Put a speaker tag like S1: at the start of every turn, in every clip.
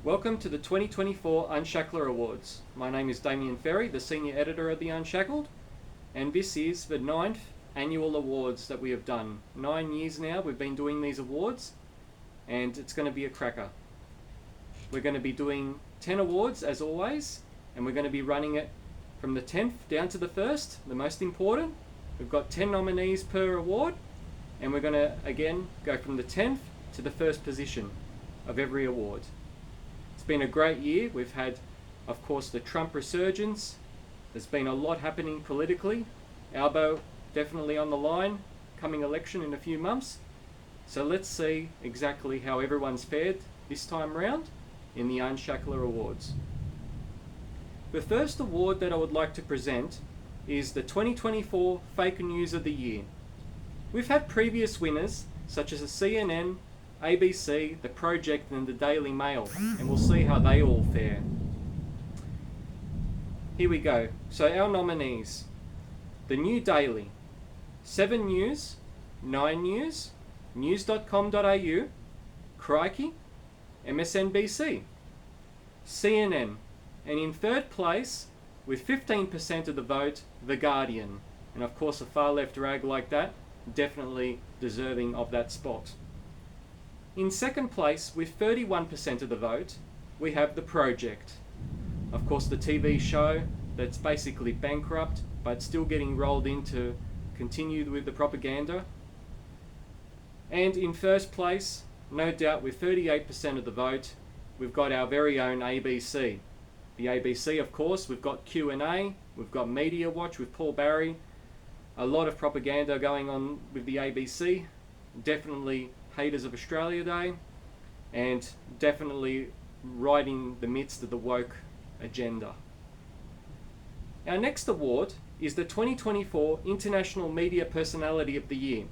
S1: Welcome to the 2024 Unshackler Awards. My name is Damien Ferri, the Senior Editor of the Unshackled, and this is the 9th annual awards that we have done. 9 years now we've been doing these awards, and it's going to be a cracker. We're going to be doing 10 awards as always, and we're going to be running it from the 10th down to the 1st, the most important. We've got 10 nominees per award, and we're going to again go from the 10th to the 1st position of every award. It's been a great year. We've had, of course, the Trump resurgence. There's been a lot happening politically. Albo definitely on the line, coming election in a few months. So let's see exactly how everyone's fared this time round in the Unshackler Awards. The first award that I would like to present is the 2024 Fake News of the Year. We've had previous winners such as the CNN, ABC, The Project and the Daily Mail, and we'll see how they all fare. Here we go. So our nominees: The New Daily, 7 News, 9 News, news.com.au, Crikey, MSNBC, CNN, and in third place, with 15% of the vote, The Guardian. And of course a far left rag like that, definitely deserving of that spot. In second place, with 31% of the vote, we have The Project. Of course, the TV show that's basically bankrupt, but still getting rolled in to continue with the propaganda. And in first place, no doubt with 38% of the vote, we've got our very own ABC. The ABC, of course, we've got Q&A, we've got Media Watch with Paul Barry, a lot of propaganda going on with the ABC, definitely haters of Australia Day, and definitely right in the midst of the woke agenda. Our next award is the 2024 International Media Personality of the Year.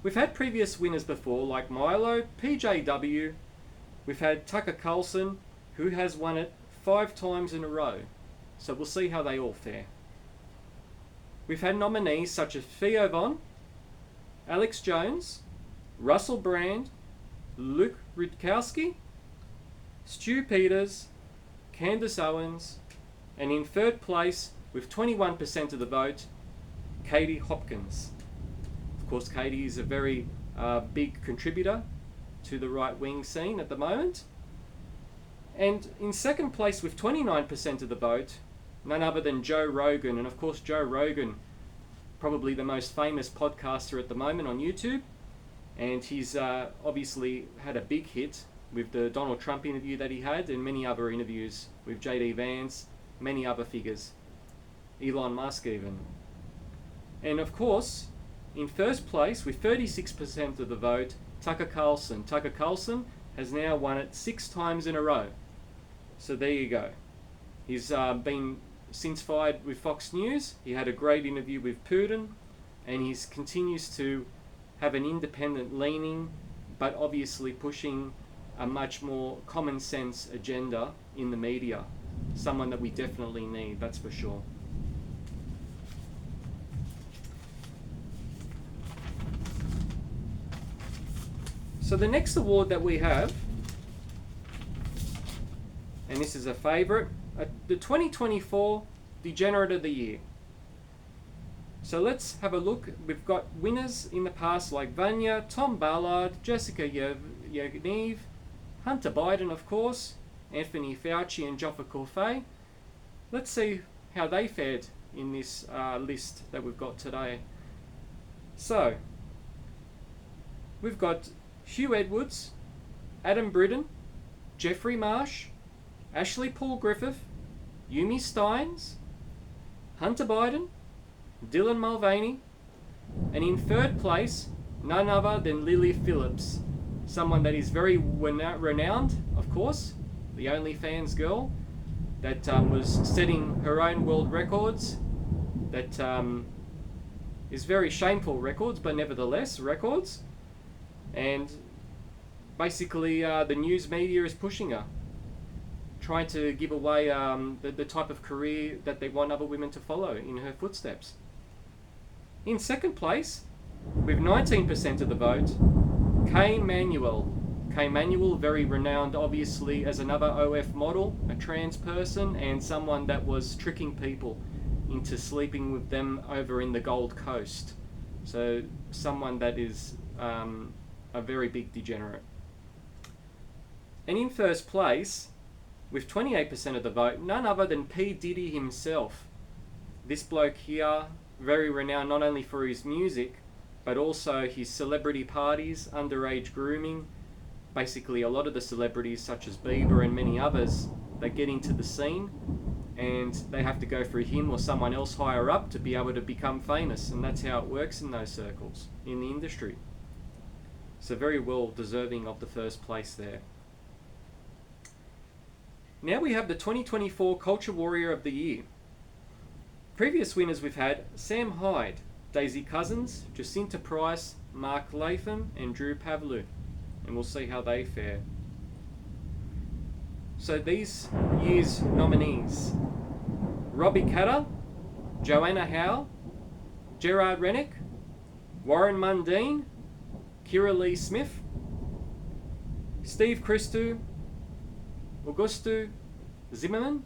S1: We've had previous winners before, like Milo, PJW. We've had Tucker Carlson, who has won it 5 times in a row. So we'll see how they all fare. We've had nominees such as Theo Von, Alex Jones, Russell Brand, Luke Rutkowski, Stu Peters, Candace Owens, and in third place, with 21% of the vote, Katie Hopkins. Of course, Katie is a very big contributor to the right-wing scene at the moment. And in second place, with 29% of the vote, none other than Joe Rogan. And of course, Joe Rogan, probably the most famous podcaster at the moment on YouTube. And he's obviously had a big hit with the Donald Trump interview that he had and many other interviews with JD Vance, many other figures, Elon Musk even. And of course, in first place with 36% of the vote, Tucker Carlson. Tucker Carlson has now won it 6 times in a row. So there you go. He's been since fired with Fox News. He had a great interview with Putin, and he continues to have an independent leaning, but obviously pushing a much more common sense agenda in the media. Someone that we definitely need, that's for sure. So the next award that we have, and this is a favourite, the 2024 Degenerate of the Year. So let's have a look. We've got winners in the past like Vanya, Tom Ballard, Jessica Yevgeniv, Hunter Biden, of course, Anthony Fauci and Joffa Corfei. Let's see how they fared in this list that we've got today. So, we've got Hugh Edwards, Adam Britton, Jeffrey Marsh, Ashley Paul Griffith, Yumi Steins, Hunter Biden, Dylan Mulvaney, and in third place, none other than Lily Phillips, someone that is very renowned, of course, the OnlyFans girl that was setting her own world records, that is very shameful records, but nevertheless records, and basically the news media is pushing her, trying to give away the type of career that they want other women to follow in her footsteps. In second place, with 19% of the vote, Kane Manuel. K. Manuel, very renowned obviously as another OF model, a trans person, and someone that was tricking people into sleeping with them over in the Gold Coast. So someone that is a very big degenerate. And in first place, with 28% of the vote, none other than P. Diddy himself. This bloke here, very renowned not only for his music, but also his celebrity parties, underage grooming. Basically, a lot of the celebrities, such as Bieber and many others, they get into the scene and they have to go through him or someone else higher up to be able to become famous, and that's how it works in those circles, in the industry. So very well deserving of the first place there. Now we have the 2024 Culture Warrior of the Year. Previous winners we've had Sam Hyde, Daisy Cousins, Jacinta Price, Mark Latham and Drew Pavlu, and we'll see how they fare. So these year's nominees: Robbie Catter, Joanna Howe, Gerard Rennick, Warren Mundine, Kira Lee Smith, Steve Christou, Augusto Zimmerman,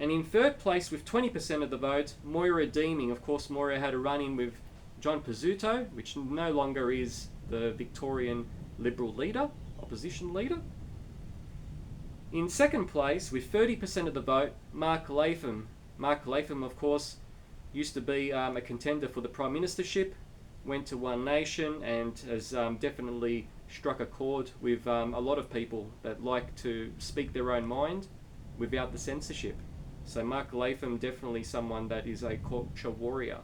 S1: and in third place with 20% of the vote, Moira Deeming. Of course, Moira had a run-in with John Pizzuto, which no longer is the Victorian Liberal leader, opposition leader. In second place, with 30% of the vote, Mark Latham. Mark Latham, of course, used to be a contender for the Prime Ministership, went to One Nation, and has definitely struck a chord with a lot of people that like to speak their own mind without the censorship. So Mark Latham, definitely someone that is a culture warrior.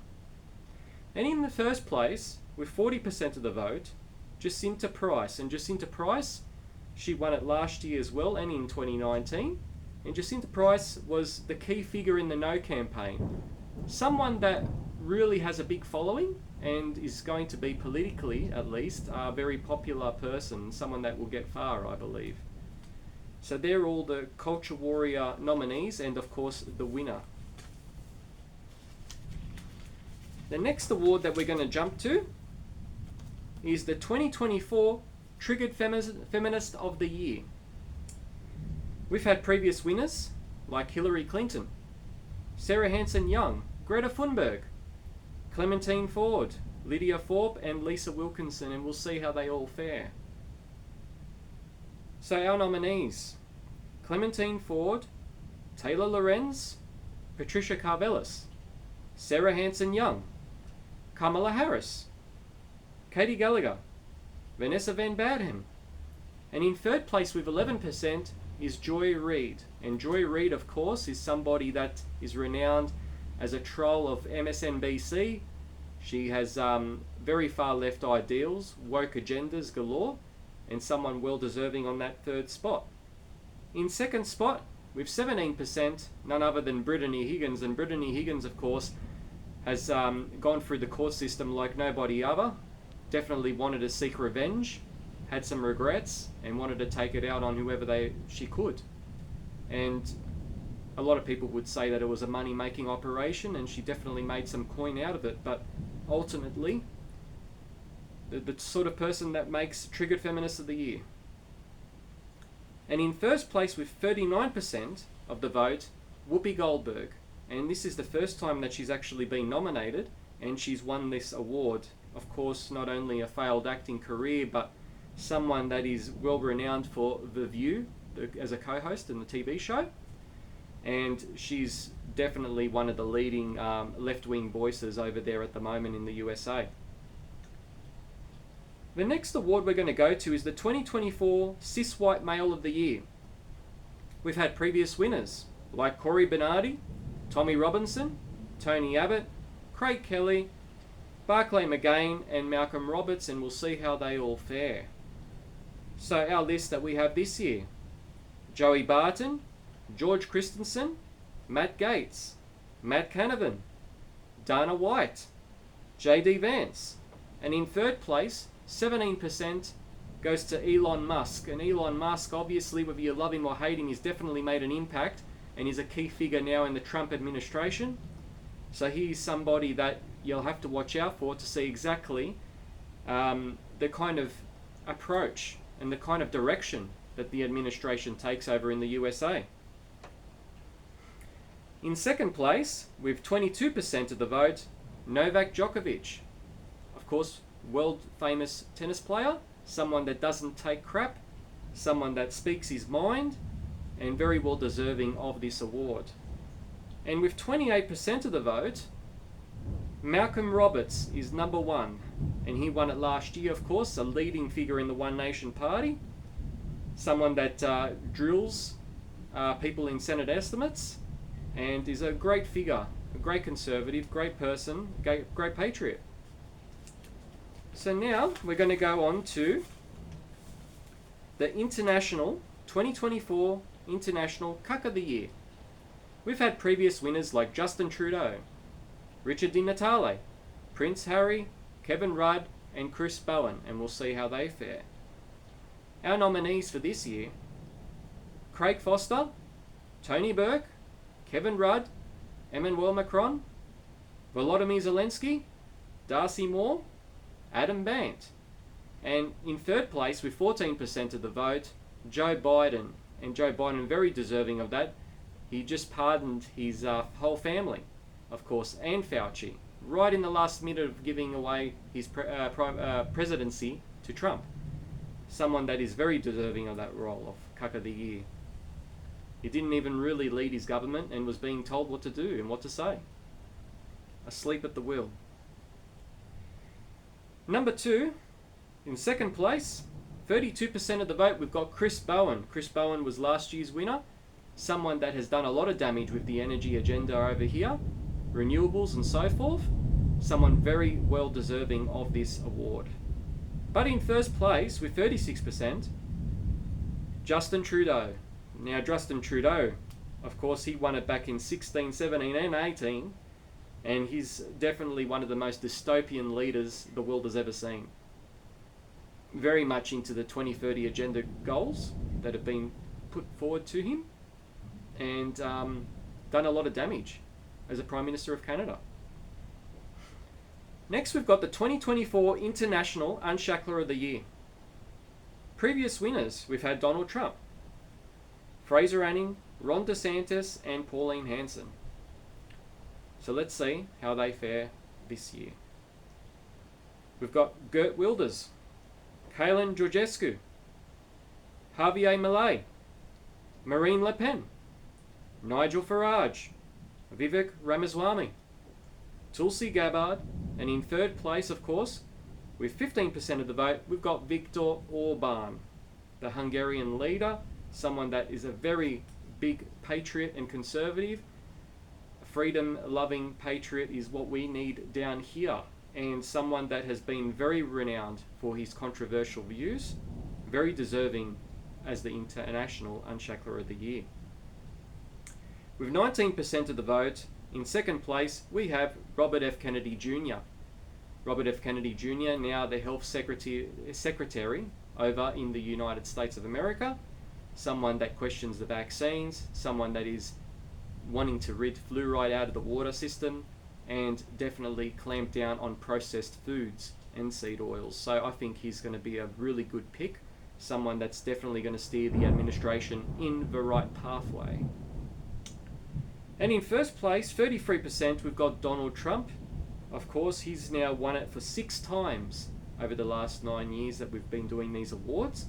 S1: And in the first place, with 40% of the vote, Jacinta Price. And Jacinta Price, she won it last year as well, and in 2019. And Jacinta Price was the key figure in the No campaign. Someone that really has a big following and is going to be politically, at least, a very popular person, someone that will get far, I believe. So they're all the Culture Warrior nominees, and of course the winner. The next award that we're going to jump to is the 2024 Triggered Feminist of the Year. We've had previous winners like Hillary Clinton, Sarah Hanson-Young, Greta Thunberg, Clementine Ford, Lydia Thorpe and Lisa Wilkinson, and we'll see how they all fare. So our nominees: Clementine Ford, Taylor Lorenz, Patricia Karvelas, Sarah Hanson-Young, Kamala Harris, Katie Gallagher, Vanessa Van Badham, and in third place with 11% is Joy Reid. And Joy Reid, of course, is somebody that is renowned as a troll of MSNBC. She has very far left ideals, woke agendas galore, and someone well deserving on that third spot. In second spot, with 17%, none other than Brittany Higgins. And Brittany Higgins, of course, has gone through the court system like nobody other. Definitely wanted to seek revenge, had some regrets, and wanted to take it out on whoever she could. And a lot of people would say that it was a money-making operation, and she definitely made some coin out of it. But ultimately, the sort of person that makes Triggered Feminist of the Year. And in first place with 39% of the vote, Whoopi Goldberg. And this is the first time that she's actually been nominated, and she's won this award. Of course, not only a failed acting career, but someone that is well renowned for The View as a co-host in the TV show. And she's definitely one of the leading left-wing voices over there at the moment in the USA. The next award we're going to go to is the 2024 Cis White Male of the Year. We've had previous winners like Corey Bernardi, Tommy Robinson, Tony Abbott, Craig Kelly, Barclay McGain and Malcolm Roberts, and we'll see how they all fare. So our list that we have this year: Joey Barton, George Christensen, Matt Gates, Matt Canavan, Dana White, JD Vance, and in third place, 17% goes to Elon Musk. And Elon Musk, obviously, whether you love him or hate him, he's definitely made an impact and is a key figure now in the Trump administration. So he's somebody that you'll have to watch out for to see exactly the kind of approach and the kind of direction that the administration takes over in the USA. In second place, with 22% of the vote, Novak Djokovic. Of course, world famous tennis player, someone that doesn't take crap, someone that speaks his mind, and very well deserving of this award. And with 28% of the vote, Malcolm Roberts is number one, and he won it last year, of course, a leading figure in the One Nation Party, someone that drills people in Senate estimates, and is a great figure, a great conservative, great person, great patriot. So now we're going to go on to the International 2024 International Cuck of the Year. We've had previous winners like Justin Trudeau, Richard Di Natale, Prince Harry, Kevin Rudd, and Chris Bowen, and we'll see how they fare. Our nominees for this year: Craig Foster, Tony Burke, Kevin Rudd, Emmanuel Macron, Volodymyr Zelensky, Darcy Moore, Adam Bandt. And in third place, with 14% of the vote, Joe Biden. And Joe Biden, very deserving of that. He just pardoned his whole family, of course, and Fauci, right in the last minute of giving away his presidency to Trump. Someone that is very deserving of that role of Cuck of the Year. He didn't even really lead his government and was being told what to do and what to say. Asleep at the wheel. Number two, in second place, 32% of the vote, we've got Chris Bowen. Chris Bowen was last year's winner. Someone that has done a lot of damage with the energy agenda over here, renewables and so forth. Someone very well deserving of this award. But in first place, with 36%, Justin Trudeau. Now, Justin Trudeau, of course, he won it back in 16, 17 and 18, and he's definitely one of the most dystopian leaders the world has ever seen. Very much into the 2030 agenda goals that have been put forward to him, and done a lot of damage as a Prime Minister of Canada. Next, we've got the 2024 International Unshackler of the Year. Previous winners, we've had Donald Trump, Fraser Anning, Ron DeSantis, and Pauline Hanson. So let's see how they fare this year. We've got Geert Wilders, Kalen Georgescu, Javier Milei, Marine Le Pen, Nigel Farage, Vivek Ramaswamy, Tulsi Gabbard, and in third place, of course, with 15% of the vote, we've got Viktor Orban, the Hungarian leader, someone that is a very big patriot and conservative. A freedom-loving patriot is what we need down here, and someone that has been very renowned for his controversial views, very deserving as the International Unshackler of the Year. With 19% of the vote, in second place, we have Robert F. Kennedy Jr. Robert F. Kennedy Jr., now the Health Secretary over in the United States of America, someone that questions the vaccines, someone that is wanting to rid fluoride out of the water system, and definitely clamp down on processed foods and seed oils. So I think he's going to be a really good pick, someone that's definitely going to steer the administration in the right pathway. And in first place, 33%, we've got Donald Trump. Of course, he's now won it for 6 times over the last 9 years that we've been doing these awards.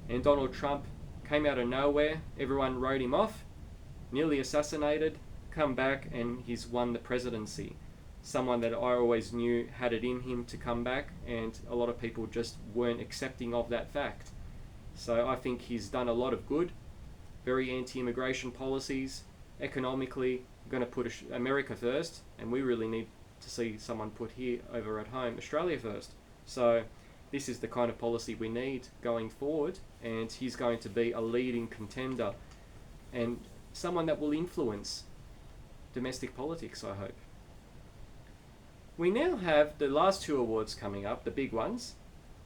S1: And Donald Trump came out of nowhere, everyone wrote him off, nearly assassinated, come back, and he's won the presidency. Someone that I always knew had it in him to come back, and a lot of people just weren't accepting of that fact. So I think he's done a lot of good, very anti-immigration policies, economically going to put America first, and we really need to see someone put here over at home, Australia first. So this is the kind of policy we need going forward, and he's going to be a leading contender and someone that will influence domestic politics, I hope. We now have the last 2 awards coming up, the big ones.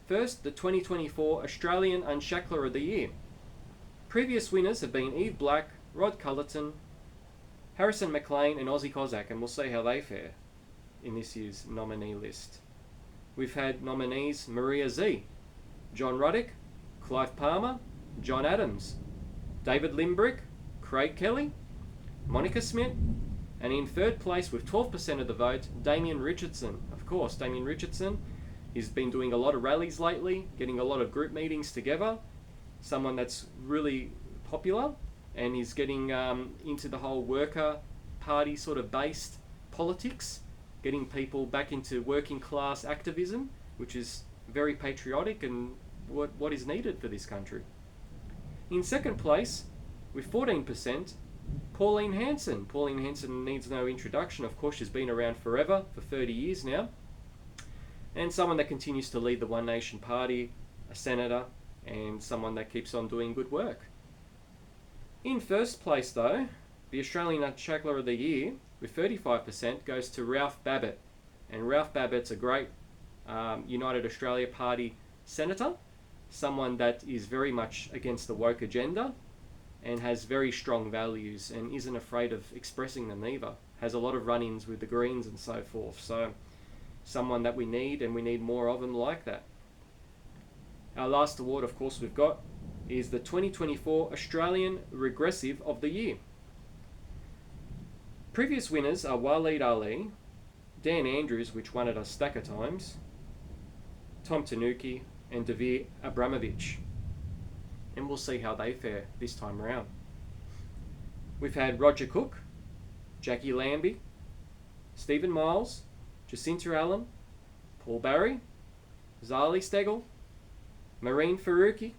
S1: First, the 2024 Australian Unshackler of the Year. Previous winners have been Eve Black, Rod Cullerton, Harrison McLean, and Ozzy Kozak, and we'll see how they fare in this year's nominee list. We've had nominees Maria Z, John Ruddick, Clive Palmer, John Adams, David Limbrick, Craig Kelly, Monica Smith, and in third place with 12% of the vote, Damien Richardson. Of course, Damien Richardson, he's been doing a lot of rallies lately, getting a lot of group meetings together, someone that's really popular, and he's getting into the whole worker party sort of based politics, getting people back into working class activism, which is very patriotic and what is needed for this country. In second place, with 14%, Pauline Hanson. Pauline Hanson needs no introduction. Of course, she's been around forever, for 30 years now. And someone that continues to lead the One Nation Party, a senator, and someone that keeps on doing good work. In first place, though, the Australian Unshackler of the Year, with 35%, goes to Ralph Babbitt. And Ralph Babbitt's a great United Australia Party senator, someone that is very much against the woke agenda, and has very strong values and isn't afraid of expressing them either. Has a lot of run-ins with the Greens and so forth. So someone that we need, and we need more of them like that. Our last award, of course, we've got is the 2024 Australian Regressive of the Year. Previous winners are Waleed Ali, Dan Andrews, which won it a stack of times, Tom Tanuki, and Davir Abramovich. And we'll see how they fare this time around. We've had Roger Cook, Jackie Lambie, Stephen Miles, Jacinta Allen, Paul Barry, Zali Stegel, Maureen Faruqi,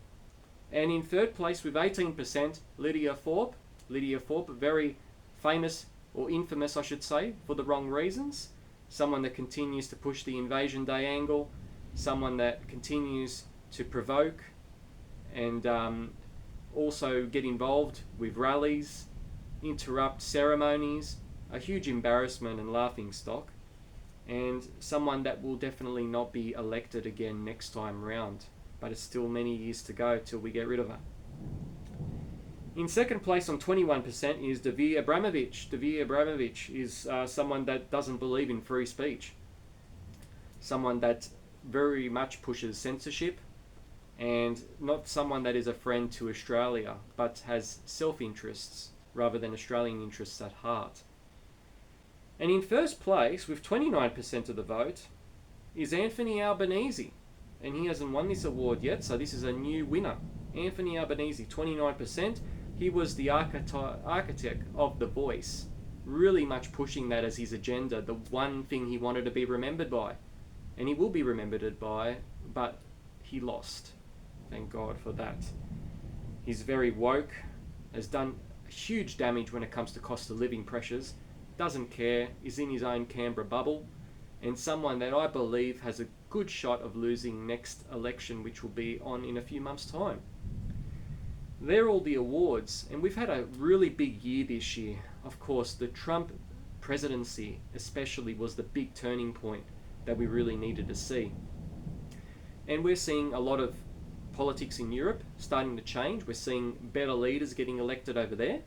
S1: and in third place with 18%, Lydia Thorpe. Lydia Thorpe, very famous, or infamous I should say, for the wrong reasons. Someone that continues to push the Invasion Day angle, someone that continues to provoke and also get involved with rallies, interrupt ceremonies, a huge embarrassment and laughing stock, and someone that will definitely not be elected again next time round, but it's still many years to go till we get rid of her. In second place on 21% is Davir Abramovich. Davir Abramovich is someone that doesn't believe in free speech, someone that very much pushes censorship, and not someone that is a friend to Australia, but has self-interests rather than Australian interests at heart. And in first place, with 29% of the vote, is Anthony Albanese. And he hasn't won this award yet, so this is a new winner. Anthony Albanese, 29%. He was the architect of The Voice, really much pushing that as his agenda, the one thing he wanted to be remembered by. And he will be remembered by, but he lost. Thank God for that. He's very woke, has done huge damage when it comes to cost of living pressures, doesn't care, is in his own Canberra bubble, and someone that I believe has a good shot of losing next election, which will be on in a few months' time. They're all the awards, and we've had a really big year this year. Of course, the Trump presidency especially was the big turning point that we really needed to see. And we're seeing a lot of politics in Europe starting to change. We're seeing better leaders getting elected over there.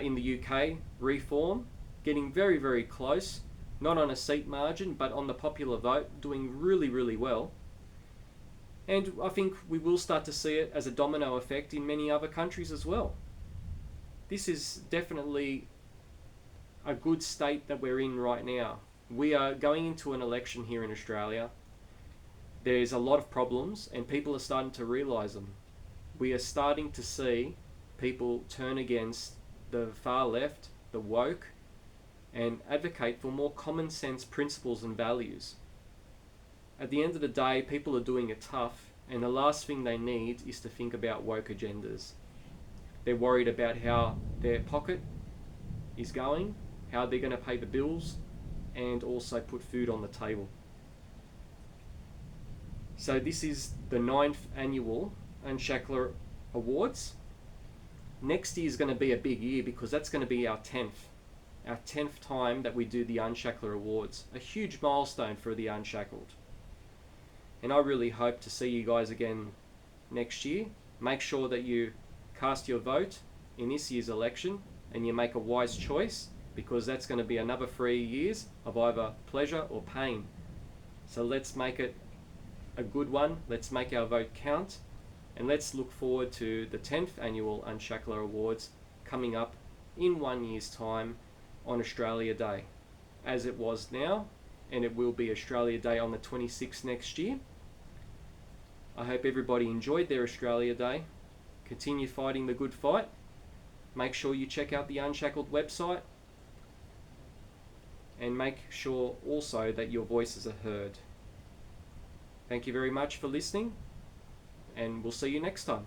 S1: In the UK, Reform getting very, very close, not on a seat margin, but on the popular vote, doing really, really well. And I think we will start to see it as a domino effect in many other countries as well. This is definitely a good state that we're in right now. We are going into an election here in Australia. There's a lot of problems, and people are starting to realise them. We are starting to see people turn against the far left, the woke, and advocate for more common sense principles and values. At the end of the day, people are doing it tough, and the last thing they need is to think about woke agendas. They're worried about how their pocket is going, how they're going to pay the bills, and also put food on the table. So this is the 9th annual Unshackler Awards. Next year is going to be a big year because that's going to be our 10th time that we do the Unshackler Awards. A huge milestone for the Unshackled. And I really hope to see you guys again next year. Make sure that you cast your vote in this year's election and you make a wise choice, because that's going to be another 3 years of either pleasure or pain. So let's make it a good one. Let's make our vote count, And let's look forward to the 10th annual Unshackler Awards coming up in 1 year's time on Australia Day, as it was now, and it will be Australia Day on the 26th next year. I hope everybody enjoyed their Australia Day. Continue fighting the good fight. Make sure you check out the Unshackled website, and make sure also that your voices are heard. Thank you very much for listening, and we'll see you next time.